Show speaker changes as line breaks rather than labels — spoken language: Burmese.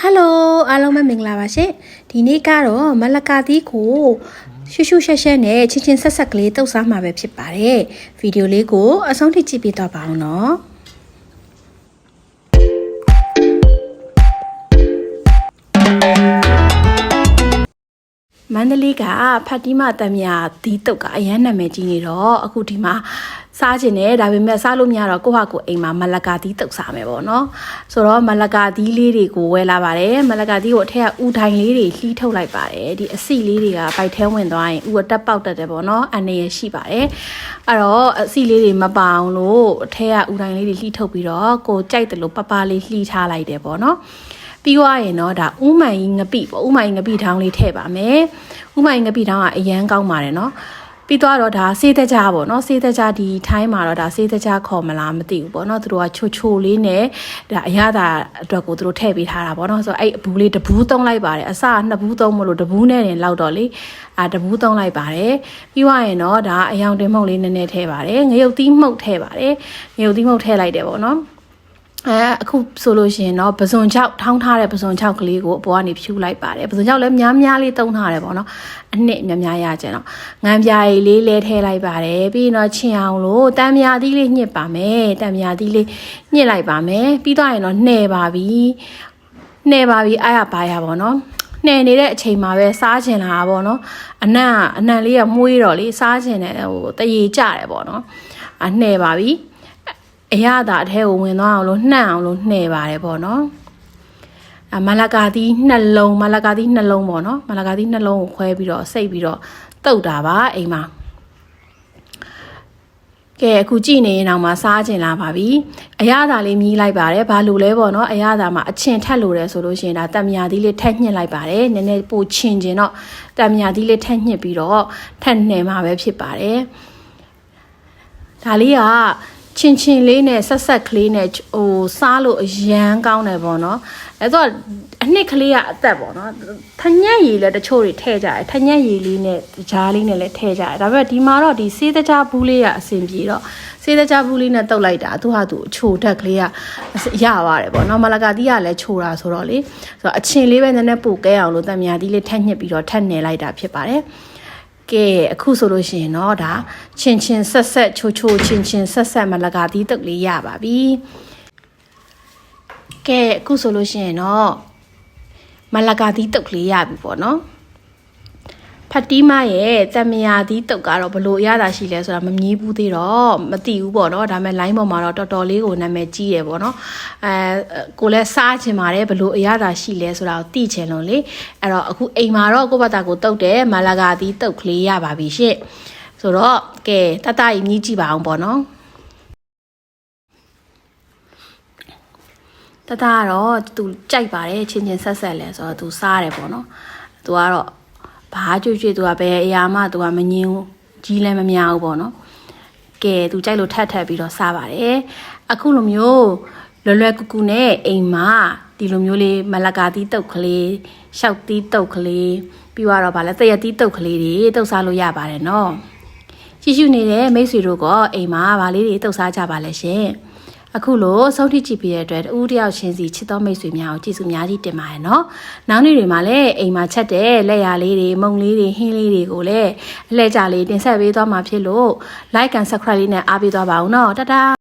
Hello အားလုံးပဲမင်္ဂလာပါရှင်ဒီနေ့ကတော့မလကာသီးကိုရှူရှူရှက်ရှက်နဲ့ချင်းချင်းဆက်ဆက်ကလေးတုပ်စားမှာပဲဖြစ်ပါတယ်ဗီဒီယိုလေးကိုအဆုံးထိကြည့်ပေးတော့ပါအောင်နော်မန္တလေးကဖတ်တီးမတမြဒီတုတ်ကအရန်နာမည်ကြီးနေတော့အခုဒီမှာစားခြင်းနဲ့ဒါပေမဲ့စားလို့မရတော့ကိုယ့်ဟာကိုယ်အိမ်မှာမလကာသီးတုတ်စားမယ်ပေါ့နော်ဆိုတော့မလကာသီးလေးတွေကိုဝယ်လာပါတယ်မလကာသီးကိုအထက်ကဥထိုင်လေးတွေလှီးထုတ်လိုက်ပါတယ်ဒီအစီလေးတွေကပိုက်ထဲဝင်သွားရင်ဥကတက်ပေါက်တတ်တယ်ပေါ့နော်အနေရရှိပါတယ်အဲ့တော့အစီလေးတွေမပအောင်လို့အထက်ကဥထိုင်လေးတွေလှီးထုတ်ပြီးတော့ကိုကြိုက်တယ်လို့ပပလေးလှီးထားလိုက်တယ်ပေါ့နော်ပြီးသွားရင်တော့ဒါဥမိုင်ငပိပေါ့ဥမိုင်ငပိထောင်းလေးထည့်ပါမယ်ဥမိုင်ငပိထောင်းကအရန်ကောင်းပါတယ်နော်ပြီးသွားတော့ဒါစေးတကြားပေါ့နော်စေးတကြားဒီထိုင်းမှာတော့ဒါစေးတကြားခေါ်မလားမသိဘူးပေါ့နော်သူတို့ကချိုလေးနဲ့ဒါအရသာအတွက်ကိုသူတို့ထည့်ပေးထားတာပေါ့နော်ဆိုတော့အဲ့အဘူးလေးတဘူးသုံးလိုက်ပါတယ်အစနှစ်ဘူးသုံးမလို့တဘူးနဲ့တင်လောက်တော့လေတဘူးသုံးလိုက်ပါတယ်ပြီးသွားရင်တော့ဒါအယောင်တင်မှုန့်လေးနည်းနည်းထည့်ပါတယ်ငရုတ်သီးမှုန့်ထည့်ပါတယ်ငရုတ်သီးမှုန့်ထည့်လိုက်တယ်ပေါ့နော်အခုဆိုလို့ရှိရင်တော့ပဇွန်ချောက်ထောင်းထားတဲ့ပဇွန်ချောက်ကလေးကိုအပေါ်ကနေဖြူလိုက်ပါတယ်ပဇွန်ချောက်လည်းများများလေးတုံးထားတယ်ပေါ့နော်အနှစ်များများရကြတော့ငံပြားလေးလဲထည့်လိုက်ပါတယ်ပြီးရင်တော့ချင်အောင်လို့တံမြာသီးလေးညှစ်ပါမယ်တံမြာသီးလေးညှစ်လိုက်ပါမယ်ပြီးတော့ရင်တော့နှဲပါပြီအားရပါရပါနော်နှဲနေတဲ့အချိန်မှာပဲစားချင်လာတာပေါ့နော်အနံ့လေးကမှုေးတော့လေစားချင်တယ်ဟိုတရေကြတယ်ပေါ့နော်နှဲပါပြီအရသာအထဲကိုဝင်သွားအောင်လို့နှံ့အောင်လို့နှဲပါတယ်ပေါ့နော်မလကာသီးနှလုံးပေါ့နော်မလကာသီးနှလုံးကိုခွဲပြီးတော့စိတ်ပြီးတော့တုတ်တာပါအိမ်မှာကဲအခုကြည့်နေရင်တော့မှစားချင်လာပါပြီအရသာလေးမြည်လိုက်ပါတယ်ဘာလို့လဲပေါ့နော်အရသာမှာအချင်ထက်လို့တယ်ဆိုလို့ရှိရင်ဒါတံမြာသီးလေးထက်ညှစ်လိုက်ပါတယ်နည်းနည်းပိုချင်တော့တံမြာသီးလေးထက်ညှစ်ပြီးတော့ထက်နှဲမှာပဲဖြစ်ပါတယ်ဒါလေးကချင်းလေးနဲ့ဆက်ကလေးနဲ့ဟိုစားလို့အရန်ကောင်းတယ်ပေါ့နော်အဲ့တော့အနှစ်ကလေးကအသက်ပေါ့နော်ထညက်ရည်လည်းတချို့တွေထည့်ကြတယ်ထညက်ရည်လေးနဲ့ကြားလေးနဲ့လည်းထည့်ကြတယ်ဒါပေမဲ့ဒီမှာတော့ဒီစေးတကြားဘူးလေးကအဆင်ပြေတော့စေးတကြားဘူးလေးနဲ့တုပ်လိုက်တာသူဟာသူအချိုဓာတ်ကလေးကရပါတယ်ပေါ့နော်မလကာသီးကလည်းချိုတာဆိုတော့လေဆိုတော့အချင်းလေးပဲနည်းနည်းပို့ကဲအောင်လို့တံမြာသီးလေးထက်ညှစ်ပြီးတော့ထက်နယ်လိုက်တာဖြစ်ပါတယ်ကဲအခုဆိုလို့ရှိရင်တော့ဒါချင်းဆက်ချိုချင်းဆက်မလကာသီးတုပ်လေးရပါပြီကဲအခုဆိုလို့ရှိရင်တော့မလကာသီးတုပ်လေးရပြီပေါ့နော်ဖတ်တီးမရဲ့တမယာသီးတုပ်ကတော့ဘလို့အရသာရှိလဲဆိုတာမမြည်ဘူးသေးတော့မသိဘူးပေါ့နော်ဒါပေမဲ့ line ပေါ်မှာတော့တော်တော်လေးကိုနာမည်ကြီးရယ်ပေါ့နော်ကိုလည်းစားချင်ပါတယ်ဘလို့အရသာရှိလဲဆိုတာကိုသိချင်လို့လေအဲ့တော့အခုအိမ်မှာတော့ကိုယ့်ဘာသာကိုတုပ်တယ်မလကာသီးတုပ်ကလေးရပါပြီရှင့်ဆိုတော့ကဲတတကြီးမြည်ကြည့်ပါအောင်ပေါ့နော်တတကတော့သူကြိုက်ပါတယ်ချင်းဆက်လဲဆိုတော့သူစားတယ်ပေါ့နော်သူကတော့ဘာကြွသူကဘယ်အရာမှသူကမငင်းဘူးကြီးလည်းမများဘူးပေါ့နော်ကဲသူကြိုက်လို့ထပ်ပြီးတော့စားပါတယ်အခုလိုမျိုးလွယ်ကူကူနဲ့အိမ်မှာဒီလိုမျိုးလေးမလကာသီးတုပ်ကလေးရှောက်သီးတုပ်ကလေးပြီးတော့ဗာလဲတရက်သီးတုပ်ကလေးတွေတုပ်စားလို့ရပါတယ်နော်ကြည့်ရှုနေတဲ့မိတ်ဆွေတို့ကအိမ်မှာဗာလေးတွေတုပ်စားကြပါလဲရှင်အခုလိုဆုံးထိကြည့်ပြတဲ့အတွက်တူတယောက်ချင်းစီချစ်တော်မိတ်ဆွေများကိုကြည့်စုများကြီးတင်ပါတယ်နော်။နောက်နေ့တွေမှာလည်းအိမ်မှာချက်တဲ့လက်ရာလေးတွေမုံလေးတွေဟင်းလေးတွေကိုလည်းအလှည့်ကြလေးတင်ဆက်ပေးသွားမှာဖြစ်လို့ like and subscribe လေးနဲ့အားပေးသွားပါဦးနော်။တတား